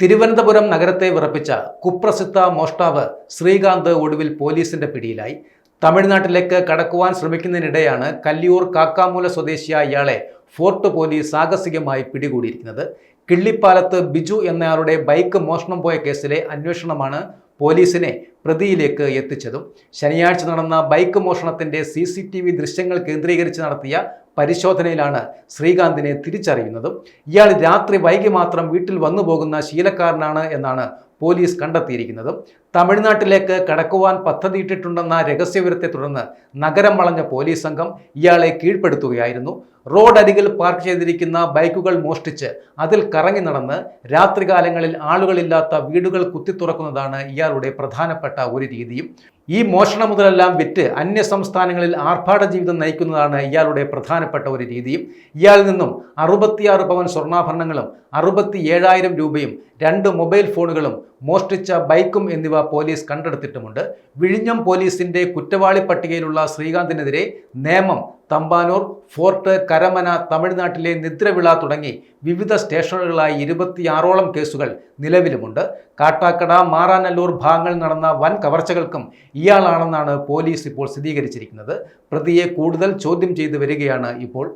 തിരുവനന്തപുരം നഗരത്തെ വിറപ്പിച്ച കുപ്രസിദ്ധ മോഷ്ടാവ് ശ്രീകാന്ത് ഒടുവിൽ പോലീസിന്റെ പിടിയിലായി. തമിഴ്നാട്ടിലേക്ക് കടക്കുവാൻ ശ്രമിക്കുന്നതിനിടെയാണ് കല്ലിയൂർ കാക്കാമൂല സ്വദേശിയായ ഇയാളെ ഫോർട്ട് പോലീസ് സാഹസികമായി പിടികൂടിയിരിക്കുന്നത്. കിള്ളിപ്പാലത്ത് ബിജു എന്നയാളുടെ ബൈക്ക് മോഷണം പോയ കേസിലെ അന്വേഷണമാണ് പോലീസിനെ പ്രതിയിലേക്ക് എത്തിച്ചതും. ശനിയാഴ്ച നടന്ന ബൈക്ക് മോഷണത്തിന്റെ CCTV ദൃശ്യങ്ങൾ കേന്ദ്രീകരിച്ച് നടത്തിയ പരിശോധനയിലാണ് ശ്രീകാന്തിനെ തിരിച്ചറിയുന്നതും. ഇയാൾ രാത്രി വൈകി മാത്രം വീട്ടിൽ വന്നു പോകുന്ന ശീലക്കാരനാണ് എന്നാണ് പോലീസ് കണ്ടെത്തിയിരിക്കുന്നത്. തമിഴ്നാട്ടിലേക്ക് കടക്കുവാൻ പദ്ധതിയിട്ടിട്ടുണ്ടെന്ന രഹസ്യവിവരത്തെ തുടർന്ന് നഗരം വളഞ്ഞ പോലീസ് സംഘം ഇയാളെ കീഴ്പ്പെടുത്തുകയായിരുന്നു. റോഡരികിൽ പാർക്ക് ചെയ്തിരിക്കുന്ന ബൈക്കുകൾ മോഷ്ടിച്ച് അതിൽ കറങ്ങി നടന്ന് രാത്രികാലങ്ങളിൽ ആളുകളില്ലാത്ത വീടുകൾ കുത്തിത്തുറക്കുന്നതാണ് ഇയാളുടെ പ്രധാനപ്പെട്ട ഒരു രീതിയും. ഈ മോഷണ മുതലെല്ലാം വിറ്റ് അന്യ സംസ്ഥാനങ്ങളിൽ ആർഭാട ജീവിതം നയിക്കുന്നതാണ് ഇയാളുടെ പ്രധാനപ്പെട്ട ഒരു രീതിയും. ഇയാളിൽ നിന്നും 66 പവൻ സ്വർണ്ണാഭരണങ്ങളും 67,000 രൂപയും 2 മൊബൈൽ ഫോണുകളും മോഷ്ടിച്ച ബൈക്കും എന്നിവ പോലീസ് കണ്ടെടുത്തിട്ടുമുണ്ട്. വിഴിഞ്ഞം പോലീസിന്റെ കുറ്റവാളി പട്ടികയിലുള്ള ശ്രീകാന്തിനെതിരെ നേമം, തമ്പാനൂർ, ഫോർട്ട്, കരമന, തമിഴ്നാട്ടിലെ നിദ്രവിള തുടങ്ങി വിവിധ സ്റ്റേഷനുകളായി 26ഓളം കേസുകൾ നിലവിലുമുണ്ട്. കാട്ടാക്കട, മാറാനല്ലൂർ ഭാഗങ്ങളിൽ നടന്ന വൻ കവർച്ചകൾക്കും ഇയാളാണെന്നാണ് പോലീസ് ഇപ്പോൾ സ്ഥിരീകരിച്ചിരിക്കുന്നത്. പ്രതിയെ കൂടുതൽ ചോദ്യം ചെയ്തു വരികയാണ് ഇപ്പോൾ.